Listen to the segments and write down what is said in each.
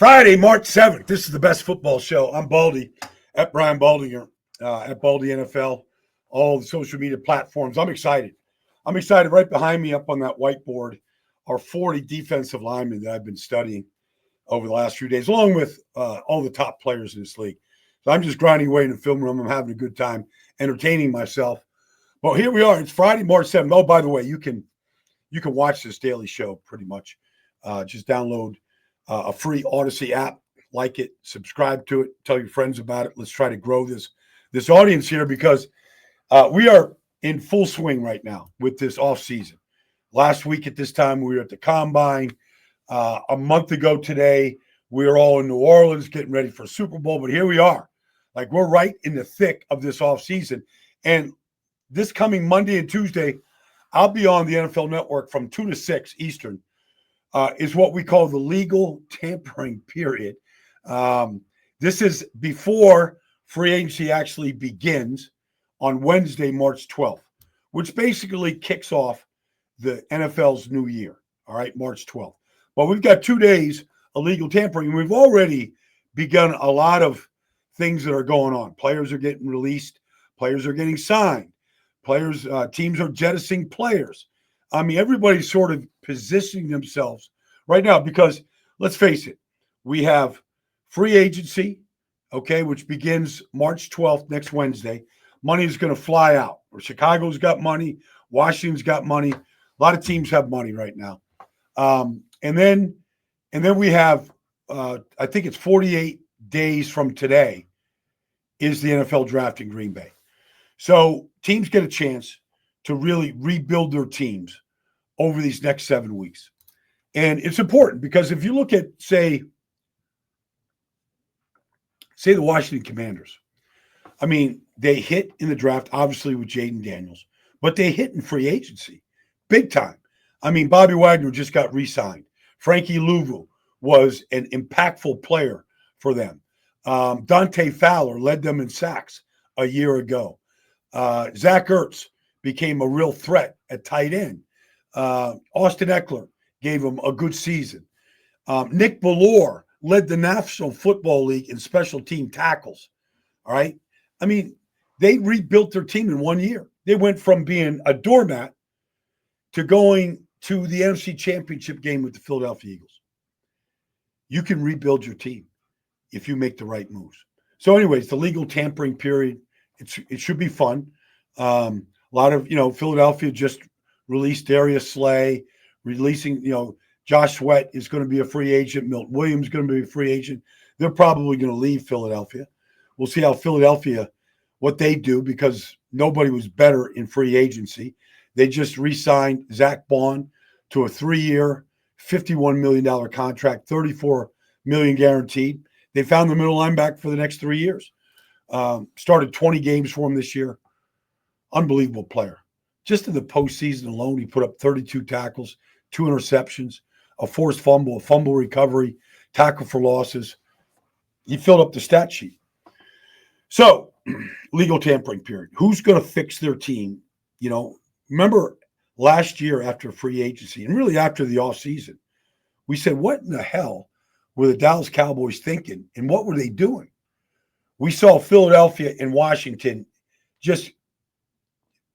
Friday, March 7th. This is the best football show. I'm Baldy at Brian Baldinger at Baldy NFL, all the social media platforms. I'm excited. Right behind me up on that whiteboard are 40 defensive linemen that I've been studying over the last few days, along with all the top players in this league. So I'm just grinding away in the film room. I'm having a good time entertaining myself. Well, here we are. It's Friday, March 7th. Oh, by the way, you can watch this daily show pretty much. Just download a free Odyssey app, like it, subscribe to it, tell your friends about it. Let's try to grow this audience here because we are in full swing right now with this offseason. Last week at this time, we were at the Combine. A month ago today, we were all in New Orleans getting ready for Super Bowl, but here we are. Like, we're right in the thick of this offseason. And this coming Monday and Tuesday, I'll be on the NFL Network from 2 to 6 Eastern. Is what we call the legal tampering period. This is before free agency actually begins on Wednesday, March 12th, which basically kicks off the NFL's new year, all right, March 12th. But we've got 2 days of legal tampering, and we've already begun a lot of things that are going on. Players are getting released. Players are getting signed. Teams are jettisoning players. I mean, everybody's sort of positioning themselves right now because, let's face it, we have free agency, okay, which begins March 12th, next Wednesday. Money is going to fly out. Chicago's got money. Washington's got money. A lot of teams have money right now. And then we have, I think it's 48 days from today is the NFL draft in Green Bay. So teams get a chance to really rebuild their teams over these next 7 weeks. And it's important because if you look at, say the Washington Commanders, I mean, they hit in the draft, obviously, with Jaden Daniels, but they hit in free agency big time. I mean, Bobby Wagner just got re-signed. Frankie Louvu was an impactful player for them. Dante Fowler led them in sacks a year ago. Zach Ertz became a real threat at tight end. Austin Eckler gave him a good season. Nick Bellore led the National Football League in special team tackles. All right. I mean, they rebuilt their team in 1 year. They went from being a doormat to going to the NFC Championship game with the Philadelphia Eagles. You can rebuild your team if you make the right moves. So anyways, the legal tampering period, it should be fun. A lot of, Philadelphia just released Darius Slay, releasing, Josh Sweat is going to be a free agent. Milton Williams is going to be a free agent. They're probably going to leave Philadelphia. We'll see how Philadelphia, what they do, because nobody was better in free agency. They just re-signed Zach Bond to a 3-year, $51 million contract, $34 million guaranteed. They found the middle linebacker for the next 3 years. Started 20 games for him this year. Unbelievable player. Just in the postseason alone, he put up 32 tackles, 2 interceptions, a forced fumble, a fumble recovery, tackle for losses. He filled up the stat sheet. So, legal tampering period. Who's going to fix their team? Remember last year after free agency and really after the offseason, we said, what in the hell were the Dallas Cowboys thinking and what were they doing? We saw Philadelphia and Washington just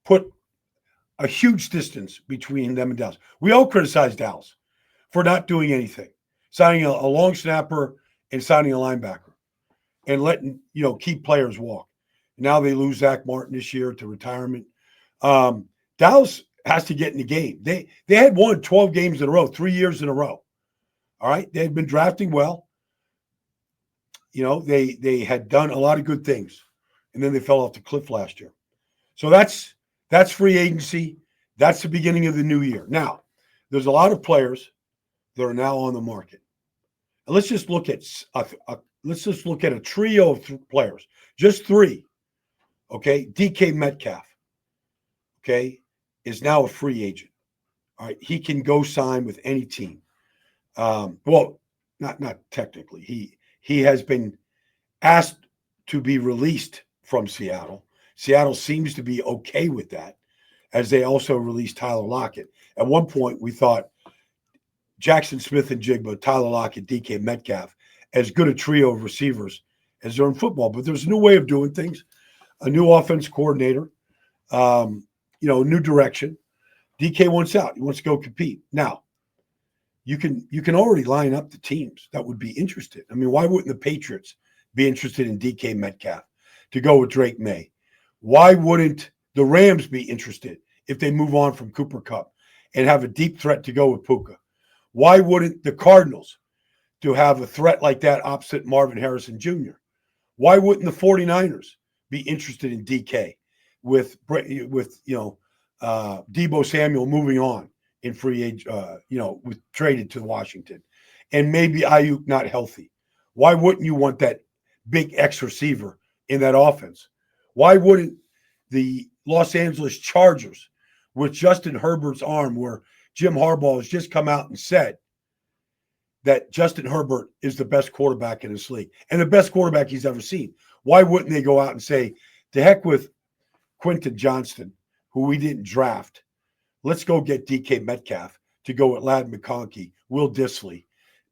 put a huge distance between them and Dallas. We all criticized Dallas for not doing anything, signing a long snapper and signing a linebacker and letting, keep players walk. Now they lose Zach Martin this year to retirement. Dallas has to get in the game. They had won 12 games in a row, 3 years in a row. All right. They had been drafting well. They had done a lot of good things, and then they fell off the cliff last year. So that's free agency. That's the beginning of the new year. Now, there's a lot of players that are now on the market. And let's just look at a trio of players, just 3. Okay, DK Metcalf. Okay, is now a free agent. All right, he can go sign with any team. Well, not technically. He has been asked to be released from Seattle. Seattle seems to be okay with that, as they also released Tyler Lockett. At one point, we thought Jackson Smith and Jigba, Tyler Lockett, DK Metcalf as good a trio of receivers as they're in football. But there's a new way of doing things, a new offense coordinator, new direction. DK wants out. He wants to go compete. Now, you can already line up the teams that would be interested. I mean, why wouldn't the Patriots be interested in DK Metcalf to go with Drake May? Why wouldn't the Rams be interested if they move on from Cooper Kupp and have a deep threat to go with Puka? Why wouldn't the Cardinals to have a threat like that opposite Marvin Harrison Jr.? Why wouldn't the 49ers be interested in DK with Deebo Samuel moving on in free age, with traded to Washington, and maybe Ayuk not healthy? Why wouldn't you want that big X receiver in that offense? Why wouldn't the Los Angeles Chargers with Justin Herbert's arm, where Jim Harbaugh has just come out and said that Justin Herbert is the best quarterback in this league and the best quarterback he's ever seen? Why wouldn't they go out and say, to heck with Quentin Johnston, who we didn't draft. Let's go get DK Metcalf to go with Ladd McConkey, Will Dissly,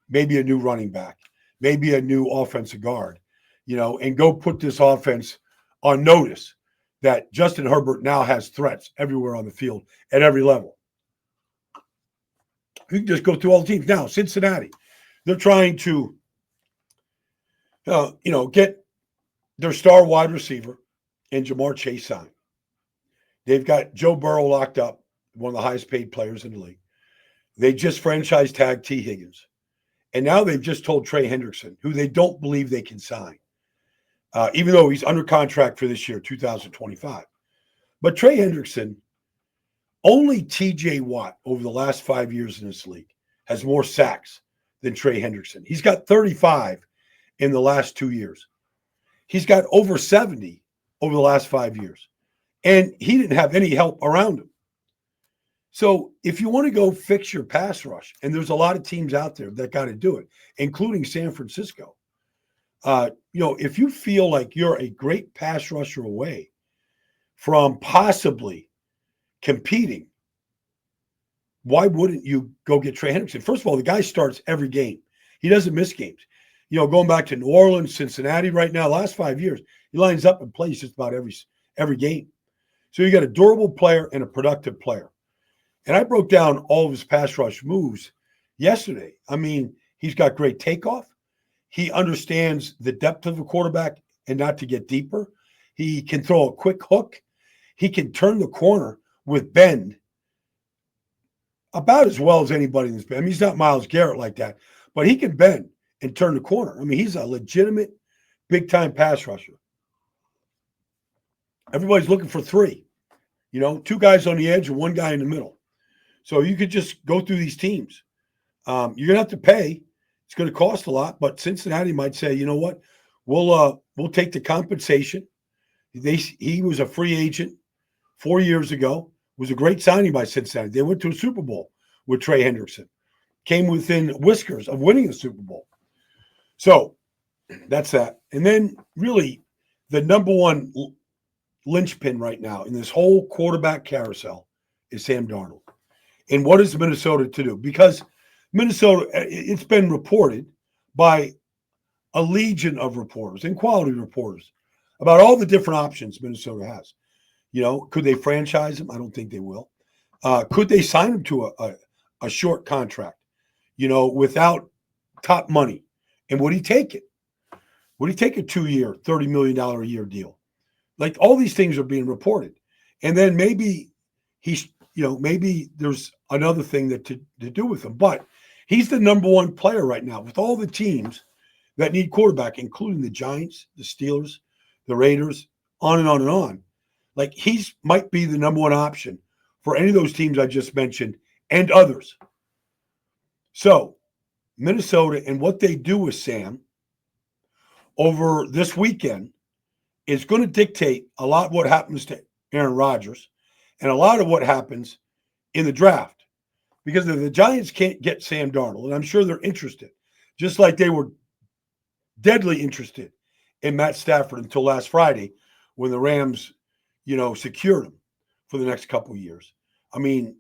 maybe a new running back, maybe a new offensive guard, and go put this offense on notice that Justin Herbert now has threats everywhere on the field at every level. You can just go through all the teams. Now, Cincinnati, they're trying to, get their star wide receiver and Jamar Chase signed. They've got Joe Burrow locked up, one of the highest paid players in the league. They just franchise tagged T. Higgins. And now they've just told Trey Hendrickson, who they don't believe they can sign, even though he's under contract for this year, 2025. But Trey Hendrickson, only TJ Watt over the last 5 years in this league has more sacks than Trey Hendrickson. He's got 35 in the last 2 years. He's got over 70 over the last 5 years. And he didn't have any help around him. So if you want to go fix your pass rush, and there's a lot of teams out there that got to do it, including San Francisco, if you feel like you're a great pass rusher away from possibly competing, why wouldn't you go get Trey Hendrickson? First of all, the guy starts every game. He doesn't miss games. Going back to New Orleans, Cincinnati right now, last 5 years, he lines up and plays just about every game. So you got a durable player and a productive player. And I broke down all of his pass rush moves yesterday. I mean, he's got great takeoff. He understands the depth of a quarterback and not to get deeper. He can throw a quick hook. He can turn the corner with bend about as well as anybody in this band. I mean, he's not Myles Garrett like that, but he can bend and turn the corner. I mean, he's a legitimate big-time pass rusher. Everybody's looking for three. 2 guys on the edge and 1 guy in the middle. So you could just go through these teams. You're going to have to pay. It's going to cost a lot, but Cincinnati might say, you know what, we'll take the compensation. He was a free agent 4 years ago. It was a great signing by Cincinnati. They went to a Super Bowl with Trey Hendrickson. Came within whiskers of winning a Super Bowl. So that's that. And then really the number one linchpin right now in this whole quarterback carousel is Sam Darnold. And what is Minnesota to do? Because Minnesota, it's been reported by a legion of reporters and quality reporters about all the different options Minnesota has. Could they franchise him? I don't think they will. Could they sign him to a short contract, without top money? And would he take it? Would he take a 2-year, $30 million a year deal? Like, all these things are being reported. And then maybe maybe there's another thing to do with him. But he's the number one player right now with all the teams that need quarterback, including the Giants, the Steelers, the Raiders, on and on and on. Like, he's might be the number one option for any of those teams I just mentioned and others. So Minnesota and what they do with Sam over this weekend is going to dictate a lot what happens to Aaron Rodgers and a lot of what happens in the draft. Because if the Giants can't get Sam Darnold, and I'm sure they're interested, just like they were deadly interested in Matt Stafford until last Friday when the Rams, secured him for the next couple of years. I mean,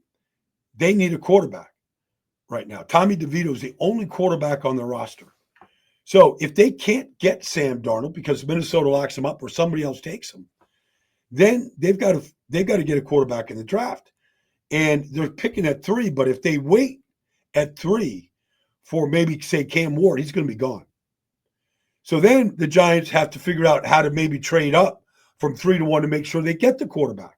they need a quarterback right now. Tommy DeVito is the only quarterback on the roster. So if they can't get Sam Darnold because Minnesota locks him up or somebody else takes him, then they've got to get a quarterback in the draft. And they're picking at 3, but if they wait at 3 for maybe, say, Cam Ward, he's going to be gone. So then the Giants have to figure out how to maybe trade up from 3 to 1 to make sure they get the quarterback.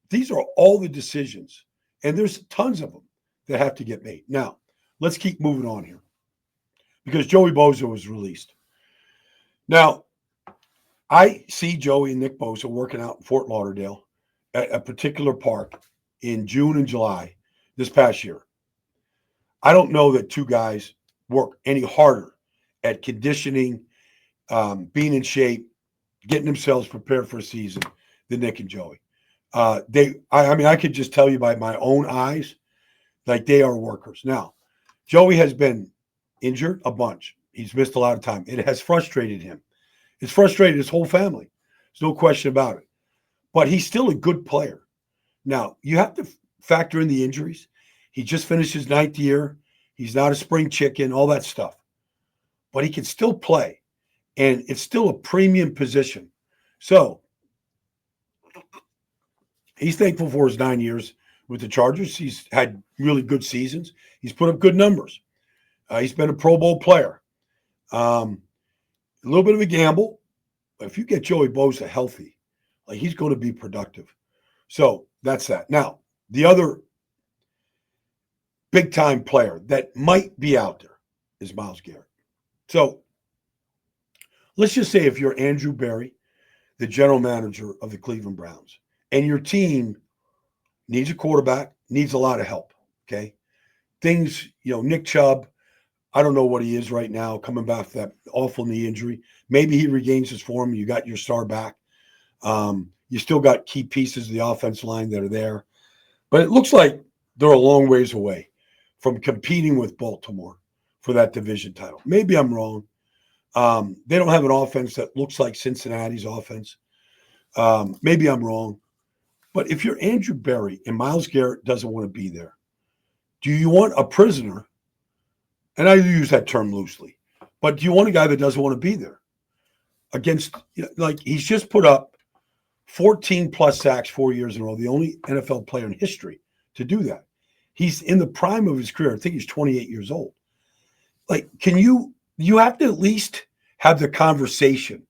These are all the decisions, and there's tons of them that have to get made. Now, let's keep moving on here because Joey Bosa was released. Now, I see Joey and Nick Bosa working out in Fort Lauderdale at a particular park in June and July this past year. I don't know that two guys work any harder at conditioning, being in shape, getting themselves prepared for a season than Nick and Joey. I could just tell you by my own eyes, like they are workers. Now, Joey has been injured a bunch. He's missed a lot of time. It has frustrated him. It's frustrated his whole family. There's no question about it. But he's still a good player. Now, you have to factor in the injuries. He just finished his 9th year. He's not a spring chicken, all that stuff. But he can still play. And it's still a premium position. So, he's thankful for his 9 years with the Chargers. He's had really good seasons. He's put up good numbers. He's been a Pro Bowl player. A little bit of a gamble. But if you get Joey Bosa healthy, like he's going to be productive. So that's that. Now, the other big-time player that might be out there is Myles Garrett. So let's just say if you're Andrew Berry, the general manager of the Cleveland Browns, and your team needs a quarterback, needs a lot of help, okay? Things, Nick Chubb, I don't know what he is right now, coming back from that awful knee injury. Maybe he regains his form. You got your star back. You still got key pieces of the offensive line that are there. But it looks like they're a long ways away from competing with Baltimore for that division title. Maybe I'm wrong. They don't have an offense that looks like Cincinnati's offense. Maybe I'm wrong. But if you're Andrew Berry and Myles Garrett doesn't want to be there, do you want a prisoner? And I use that term loosely. But do you want a guy that doesn't want to be there? Against, he's just put up 14-plus sacks 4 years in a row, the only NFL player in history to do that. He's in the prime of his career. I think he's 28 years old. You have to at least have the conversation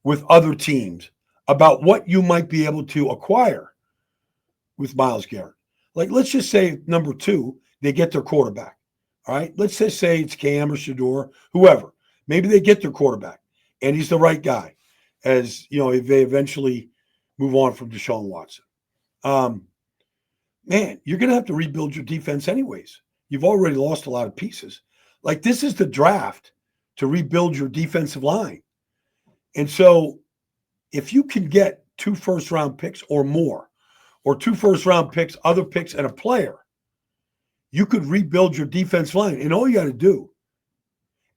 with other teams about what you might be able to acquire with Myles Garrett. Let's just say, number 2, they get their quarterback. All right? Let's just say it's Cam or Shador, whoever. Maybe they get their quarterback, and he's the right guy as, if they eventually move on from Deshaun Watson. Man, you're going to have to rebuild your defense anyways. You've already lost a lot of pieces. This is the draft to rebuild your defensive line. And so if you can get 2 first-round picks or more, or 2 first-round picks, other picks, and a player, you could rebuild your defense line. And all you got to do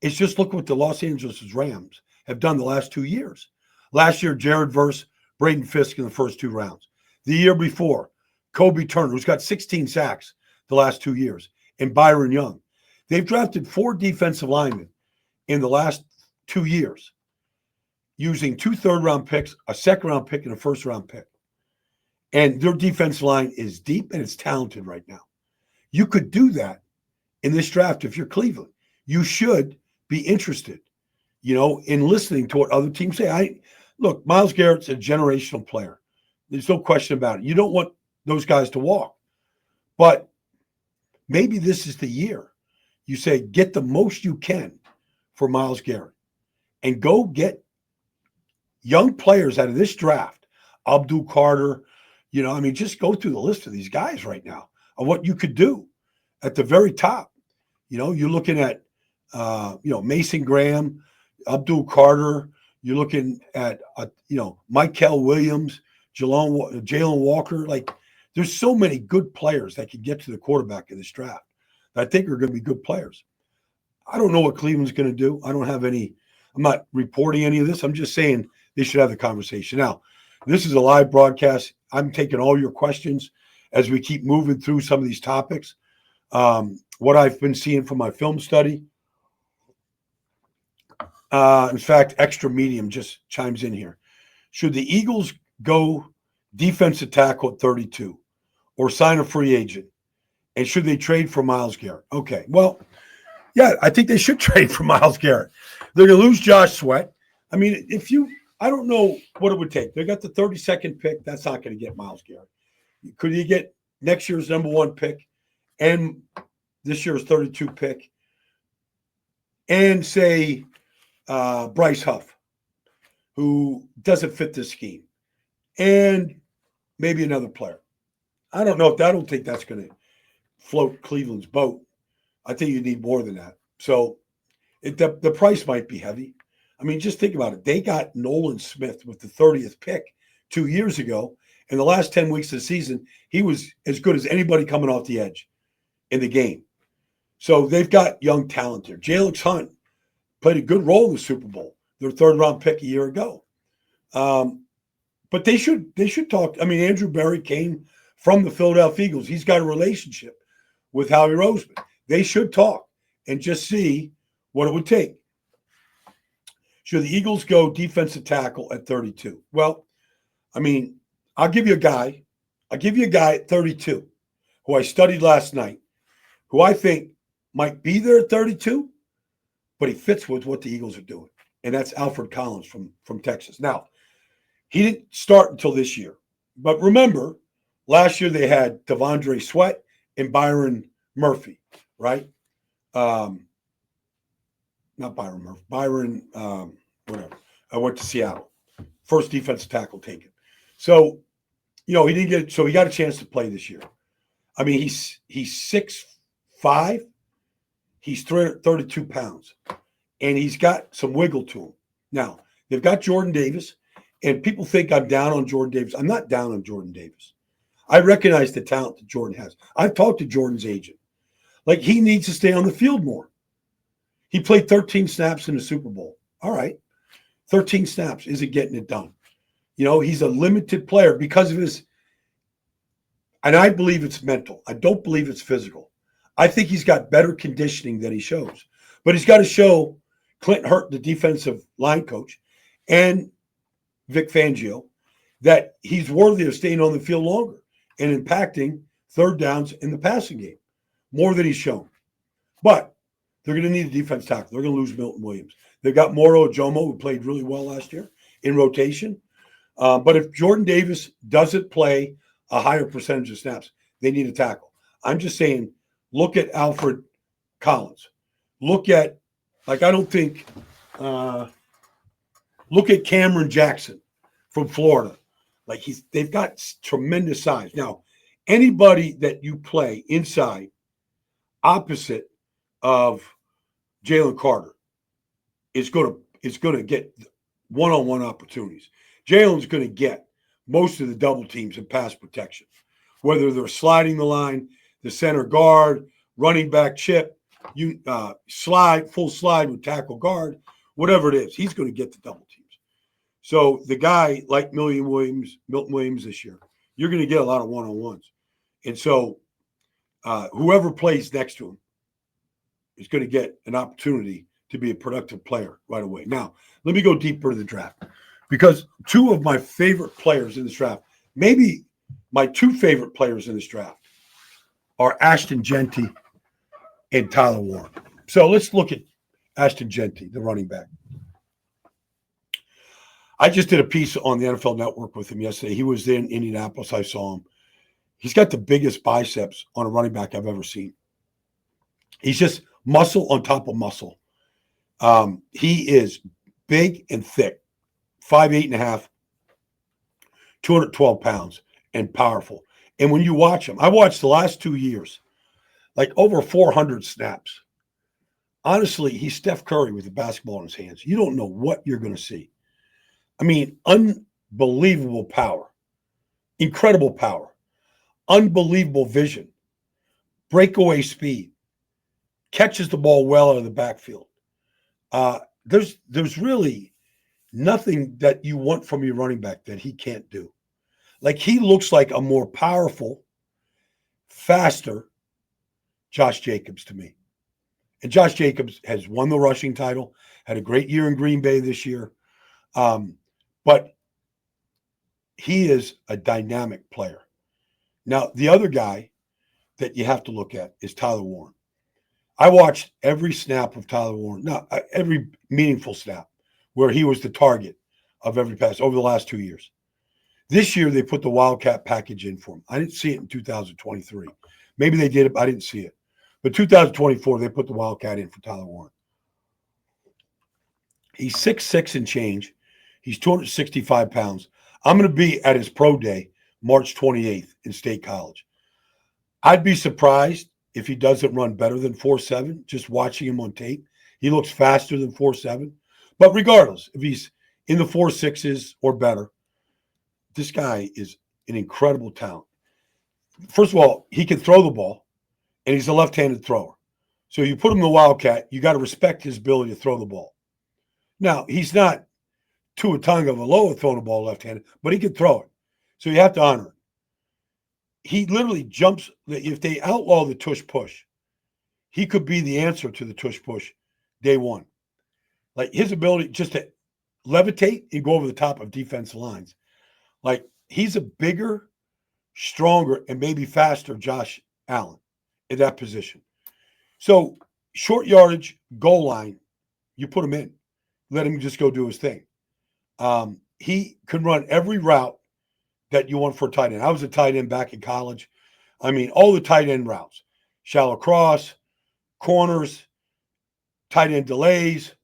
is just look what the Los Angeles Rams have done the last 2 years. Last year, Jared Verse, Braden Fisk in the first 2 rounds. The year before, Kobe Turner, who's got 16 sacks the last 2 years, and Byron Young. They've drafted 4 defensive linemen in the last 2 years using 2 third-round picks, a second-round pick, and a first-round pick. And their defensive line is deep and it's talented right now. You could do that in this draft if you're Cleveland. You should be interested, in listening to what other teams say. Look, Myles Garrett's a generational player. There's no question about it. You don't want those guys to walk. But maybe this is the year. You say, get the most you can for Myles Garrett and go get young players out of this draft. Abdul Carter, just go through the list of these guys right now of what you could do at the very top. You're looking at, Mason Graham, Abdul Carter. You're looking at, Michael Williams, Jalen Walker. There's so many good players that could get to the quarterback in this draft that I think are going to be good players. I don't know what Cleveland's going to do. I'm not reporting any of this. I'm just saying they should have the conversation. Now, this is a live broadcast. I'm taking all your questions as we keep moving through some of these topics. What I've been seeing from my film study. In fact, Extra Medium just chimes in here. Should the Eagles go defensive tackle at 32 or sign a free agent? And should they trade for Myles Garrett? Okay, well, yeah, I think they should trade for Myles Garrett. They're going to lose Josh Sweat. I mean, I don't know what it would take. They got the 32nd pick. That's not going to get Myles Garrett. Could you get next year's number 1 pick and this year's 32 pick and say Bryce Huff, who doesn't fit this scheme, and maybe another player? I don't know. I don't think that's going to float Cleveland's boat. I think you need more than that. So the price might be heavy. I mean, just think about it. They got Nolan Smith with the 30th pick 2 years ago. In the last 10 weeks of the season, he was as good as anybody coming off the edge in the game. So they've got young talent there. Jalen Hunt played a good role in the Super Bowl, their 3rd-round pick a year ago. But they should talk. I mean, Andrew Berry came from the Philadelphia Eagles. He's got a relationship with Howie Roseman. They should talk and just see what it would take. Should the Eagles go defensive tackle at 32? Well, I mean, I'll give you a guy at 32 who I studied last night, who I think might be there at 32, but he fits with what the Eagles are doing. And that's Alfred Collins from Texas. Now, he didn't start until this year. But remember, last year they had Devondre Sweat and Byron Murphy, right? Not Byron Murphy. Byron, whatever. I went to Seattle. First defensive tackle taken. So, he didn't get – so he got a chance to play this year. I mean, he's 6'5". He's 32 pounds. And he's got some wiggle to him. Now, they've got Jordan Davis, and people think I'm down on Jordan Davis. I'm not down on Jordan Davis. I recognize the talent that Jordan has. I've talked to Jordan's agent. Like, he needs to stay on the field more. He played 13 snaps in the Super Bowl. All right. 13 snaps isn't getting it done. He's a limited player because of his – and I believe it's mental. I don't believe it's physical. I think he's got better conditioning than he shows. But he's got to show Clint Hurt, the defensive line coach, and Vic Fangio, that he's worthy of staying on the field longer and impacting third downs in the passing game more than he's shown. But they're going to need a defense tackle. They're going to lose Milton Williams. They've got Moro Ojomo, who played really well last year in rotation. But if Jordan Davis doesn't play a higher percentage of snaps, they need a tackle. I'm just saying, look at Alfred Collins. Look at, I don't think, look at Cameron Jackson from Florida. They've got tremendous size. Now, anybody that you play inside opposite of Jalen Carter is going to get one-on-one opportunities. Jalen's going to get most of the double teams in pass protection, whether they're sliding the line, the center guard, running back chip, full slide with tackle guard, whatever it is, he's going to get the double teams. So the guy like Milton Williams this year, you're going to get a lot of one-on-ones. And so whoever plays next to him is going to get an opportunity to be a productive player right away. Now, let me go deeper into the draft, because two of my favorite players in this draft, maybe my two favorite players in this draft, are Ashton Genty and Tyler Warren. So let's look at Ashton Genty, the running back. I just did a piece on the NFL Network with him yesterday. He was in Indianapolis. I saw him. He's got the biggest biceps on a running back I've ever seen. He's just muscle on top of muscle. He is big and thick, 5'8.5", 212 pounds, and powerful. And when you watch him, I watched the last 2 years, over 400 snaps. Honestly, he's Steph Curry with the basketball in his hands. You don't know what you're going to see. I mean, unbelievable power, incredible power, unbelievable vision, breakaway speed, catches the ball well out of the backfield. There's really nothing that you want from your running back that he can't do. He looks like a more powerful, faster Josh Jacobs to me. And Josh Jacobs has won the rushing title, had a great year in Green Bay this year. But he is a dynamic player. Now, the other guy that you have to look at is Tyler Warren. I watched every snap of Tyler Warren, every meaningful snap where he was the target of every pass over the last 2 years. This year, they put the Wildcat package in for him. I didn't see it in 2023. Maybe they did it, but I didn't see it. But 2024, they put the Wildcat in for Tyler Warren. He's 6'6" and change. He's 265 pounds. I'm going to be at his pro day, March 28th in State College. I'd be surprised if he doesn't run better than 4.7, just watching him on tape. He looks faster than 4.7. But regardless, if he's in the 4.6s or better, this guy is an incredible talent. First of all, he can throw the ball, and he's a left-handed thrower. So you put him in the Wildcat, you got to respect his ability to throw the ball. Now, he's not Tua Tagovailoa throwing the ball left-handed, but he can throw it. So you have to honor it. He literally jumps. If they outlaw the tush push, he could be the answer to the tush push day one. Like his ability just to levitate and go over the top of defensive lines. Like he's a bigger, stronger, and maybe faster Josh Allen in that position. So short yardage, goal line, you put him in. Let him just go do his thing. He can run every route that you want for a tight end. I was a tight end back in college. I mean, all the tight end routes, shallow cross, corners, tight end delays,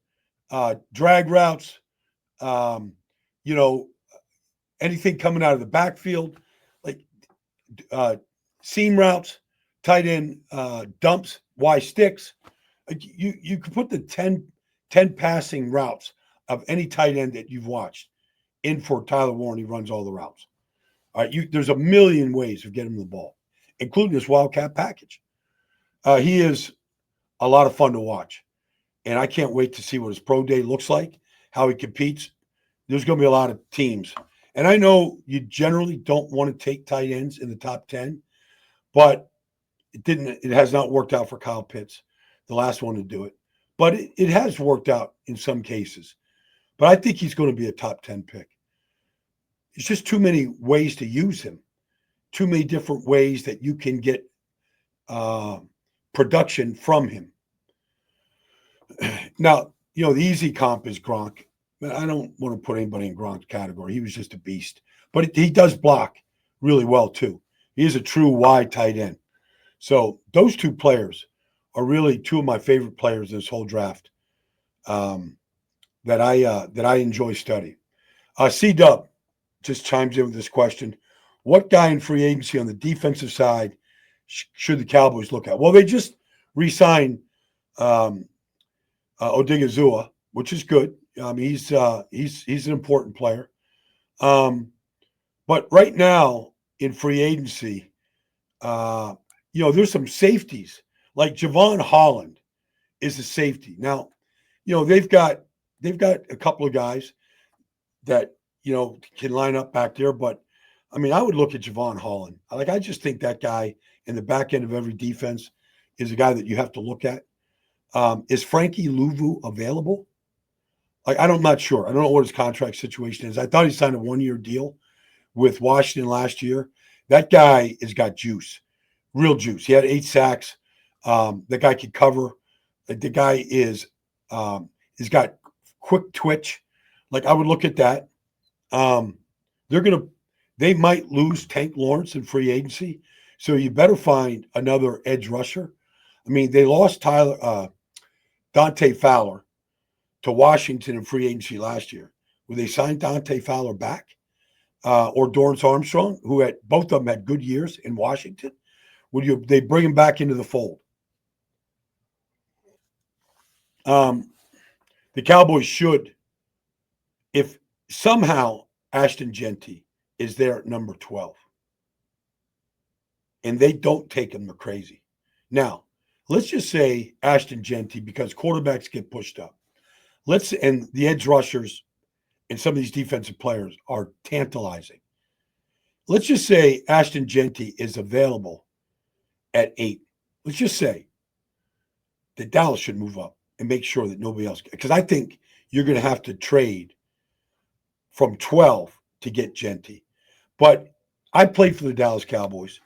drag routes, anything coming out of the backfield, like seam routes, tight end dumps, Y sticks. Like you could put the 10 passing routes of any tight end that you've watched in for Tyler Warren. He runs all the routes. All right, there's a million ways of getting him the ball, including this Wildcat package. He is a lot of fun to watch, and I can't wait to see what his pro day looks like, how he competes. There's going to be a lot of teams. And I know you generally don't want to take tight ends in the top 10, but it has not worked out for Kyle Pitts, the last one to do it. But it has worked out in some cases. But I think he's going to be a top 10 pick. It's just too many ways to use him, too many different ways that you can get production from him. Now, the easy comp is Gronk. I don't want to put anybody in Gronk's category. He was just a beast. But he does block really well, too. He is a true wide tight end. So those two players are really two of my favorite players in this whole draft that I enjoy studying. C-Dub just chimes in with this question. What guy in free agency on the defensive side should the Cowboys look at? Well, they just re-signed Odigizua, which is good. He's an important player. But right now in free agency, there's some safeties. Like Javon Holland is a safety. Now, they've got a couple of guys that can line up back there. But I mean, I would look at Javon Holland. I just think that guy in the back end of every defense is a guy that you have to look at. Is Frankie Louvu available? I'm not sure. I don't know what his contract situation is. I thought he signed a 1-year deal with Washington last year. That guy has got juice, real juice. He had 8 sacks. That guy can cover. The guy he's got quick twitch. I would look at that. They might lose Tank Lawrence in free agency. So you better find another edge rusher. I mean, they lost Dante Fowler to Washington in free agency last year. Would they sign Dante Fowler back? Or Dorrance Armstrong, who both of them had good years in Washington? They bring him back into the fold? The Cowboys should, if somehow Ashton Genty is there at number 12 and they don't take him, they're crazy. Now, let's just say Ashton Genty, because quarterbacks get pushed up. And the edge rushers and some of these defensive players are tantalizing. Let's just say Ashton Genty is available at 8. Let's just say. that Dallas should move up and make sure that nobody else, because I think you're going to have to trade from 12 to get Genty. But I played for the Dallas Cowboys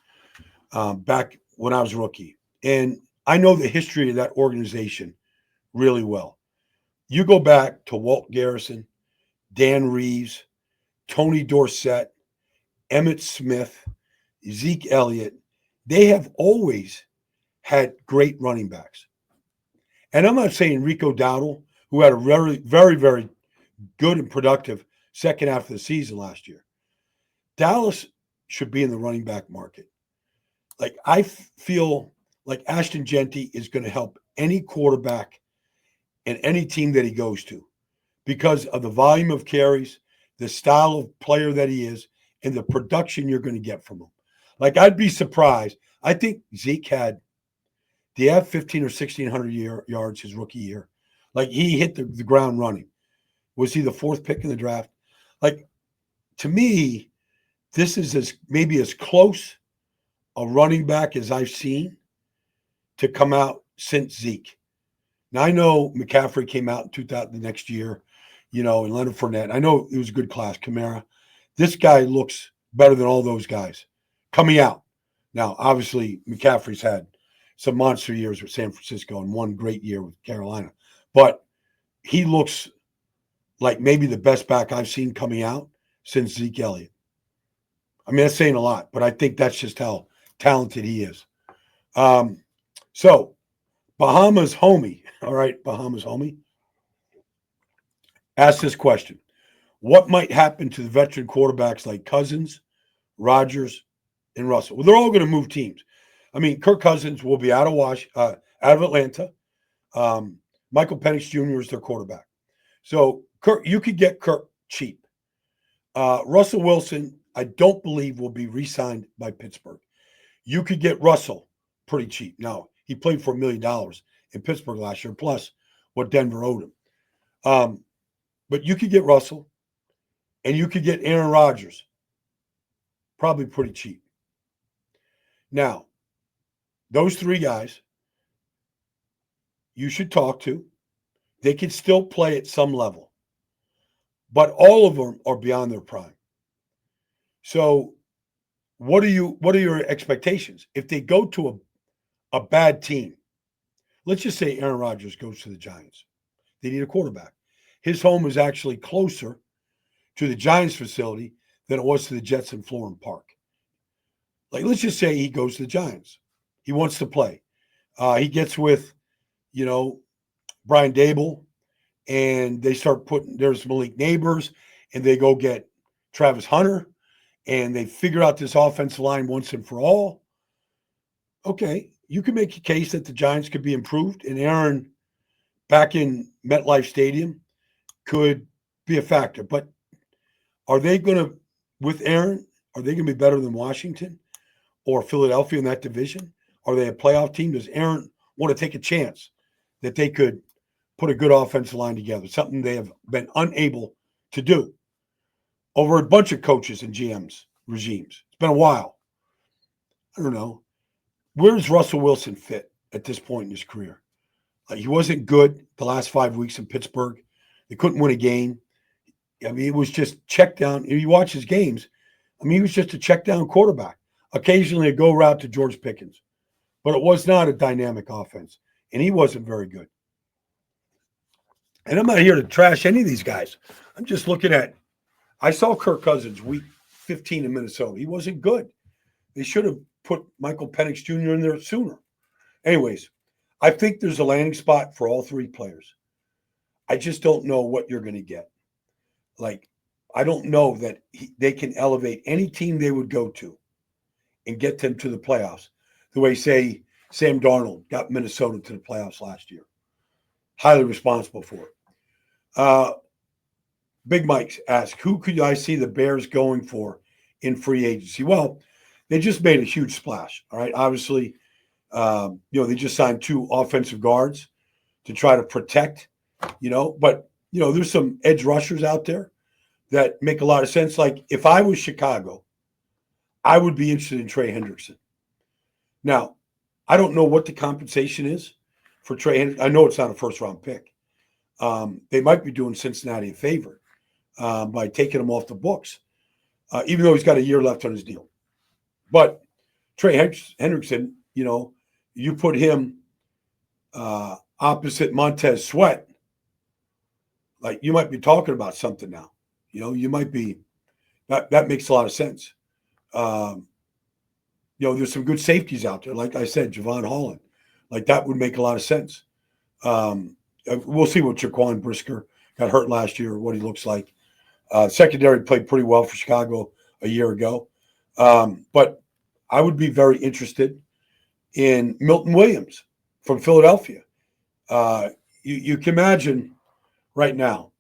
back when I was a rookie, and I know the history of that organization really well. You go back to Walt Garrison, Dan Reeves, Tony Dorsett, Emmitt Smith, Zeke Elliott. They have always had great running backs. And I'm not saying Rico Dowdle, who had a very, very, very good and productive second half of the season last year. Dallas should be in the running back market. Like, I feel like Ashton Genty is going to help any quarterback and any team that he goes to because of the volume of carries, the style of player that he is, and the production you're going to get from him. Like, I'd be surprised. I think Zeke had, do you have 15 or 1,600 yards his rookie year? Like, he hit the ground running. Was he the fourth pick in the draft? Like, to me, this is maybe as close a running back as I've seen to come out since Zeke. Now, I know McCaffrey came out in 2000 the next year, and Leonard Fournette. I know it was a good class, Kamara. This guy looks better than all those guys coming out. Now, obviously, McCaffrey's had some monster years with San Francisco and one great year with Carolina. But he looks like maybe the best back I've seen coming out since Zeke Elliott. I mean, that's saying a lot, but I think that's just how talented he is. So, Bahamas homie, all right, Bahamas homie, asked this question. What might happen to the veteran quarterbacks like Cousins, Rodgers, and Russell? Well, they're all going to move teams. I mean, Kirk Cousins will be out of Atlanta. Michael Penix Jr. is their quarterback. So, Kirk, you could get Kirk cheap. Russell Wilson, I don't believe will be re-signed by Pittsburgh. You could get Russell pretty cheap. Now, he played for $1 million in Pittsburgh last year, plus what Denver owed him. But you could get Russell, and you could get Aaron Rodgers, probably pretty cheap. Now, those three guys you should talk to. They can still play at some level, but all of them are beyond their prime. So what are your expectations? If they go to a bad team, let's just say Aaron Rodgers goes to the Giants. They need a quarterback. His home is actually closer to the Giants facility than it was to the Jets in Florham Park. Like, let's just say he goes to the Giants. He wants to play. He gets with, Brian Dable, and they start there's Malik Neighbors, and they go get Travis Hunter, and they figure out this offensive line once and for all. Okay, you can make a case that the Giants could be improved, and Aaron back in MetLife Stadium could be a factor. But are they going to, with Aaron, are they going to be better than Washington or Philadelphia in that division? Are they a playoff team? Does Aaron want to take a chance that they could put a good offensive line together, something they have been unable to do over a bunch of coaches and GMs regimes? It's been a while. I don't know. Where does Russell Wilson fit at this point in his career? He wasn't good the last 5 weeks in Pittsburgh. They couldn't win a game. I mean, it was just check down. If you watch his games, I mean, he was just a check down quarterback. Occasionally a go route to George Pickens. But it was not a dynamic offense. And he wasn't very good. And I'm not here to trash any of these guys. I'm just looking at, I saw Kirk Cousins week 15 in Minnesota. He wasn't good. They should have put Michael Penix Jr. in there sooner. Anyways, I think there's a landing spot for all three players. I just don't know what you're going to get. Like, I don't know that they can elevate any team they would go to and get them to the playoffs the way, say, Sam Darnold got Minnesota to the playoffs last year. Highly responsible for it. Big Mike's asked, who could I see the Bears going for in free agency? Well, they just made a huge splash. All right. Obviously, they just signed 2 offensive guards to try to protect, but, there's some edge rushers out there that make a lot of sense. Like, if I was Chicago, I would be interested in Trey Hendrickson. Now, I don't know what the compensation is, for Trey Hendrickson. I know it's not a first-round pick. They might be doing Cincinnati a favor by taking him off the books, even though he's got a year left on his deal. But Trey Hendrickson, you put him opposite Montez Sweat, like you might be talking about something now. You might be that makes a lot of sense. There's some good safeties out there. Like I said, Javon Holland, like that would make a lot of sense. We'll see what Jaquan Brisker got hurt last year, what he looks like. Secondary played pretty well for Chicago a year ago. But I would be very interested in Milton Williams from Philadelphia. You can imagine right now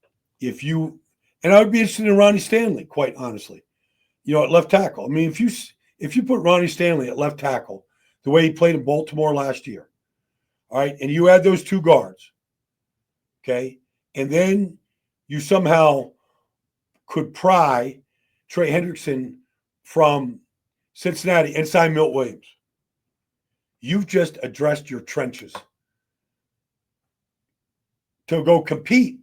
and I would be interested in Ronnie Stanley, quite honestly, at left tackle. I mean, if you put Ronnie Stanley at left tackle the way he played in Baltimore last year, all right, and you add those two guards, okay, and then you somehow could pry Trey Hendrickson from Cincinnati and sign Milt Williams, you've just addressed your trenches to go compete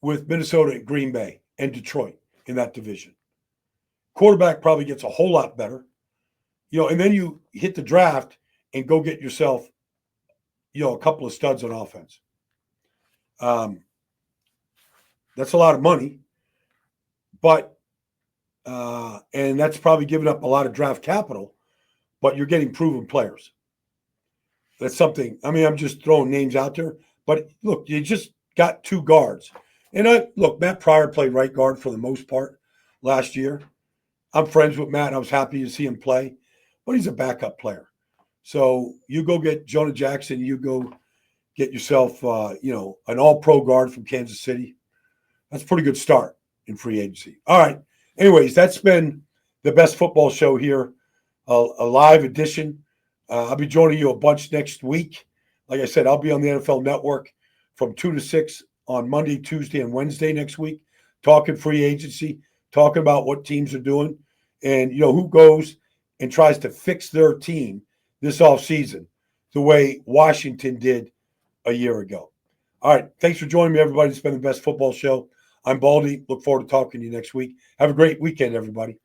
with Minnesota, Green Bay, and Detroit in that division. Quarterback probably gets a whole lot better, and then you hit the draft and go get yourself, a couple of studs on offense. That's a lot of money, but and that's probably giving up a lot of draft capital, but you're getting proven players. That's something. I mean, I'm just throwing names out there, but look, you just got two guards. And Matt Pryor played right guard for the most part last year. I'm friends with Matt. I was happy to see him play, but he's a backup player. So you go get Jonah Jackson. You go get yourself, an all-pro guard from Kansas City. That's a pretty good start in free agency. All right. Anyways, that's been the Best Football Show here, a live edition. I'll be joining you a bunch next week. Like I said, I'll be on the NFL Network from 2 to 6 on Monday, Tuesday, and Wednesday next week, talking free agency, talking about what teams are doing, and who goes and tries to fix their team this offseason the way Washington did a year ago. All right. Thanks for joining me, everybody. It's been the Best Football Show. I'm Baldy. Look forward to talking to you next week. Have a great weekend, everybody.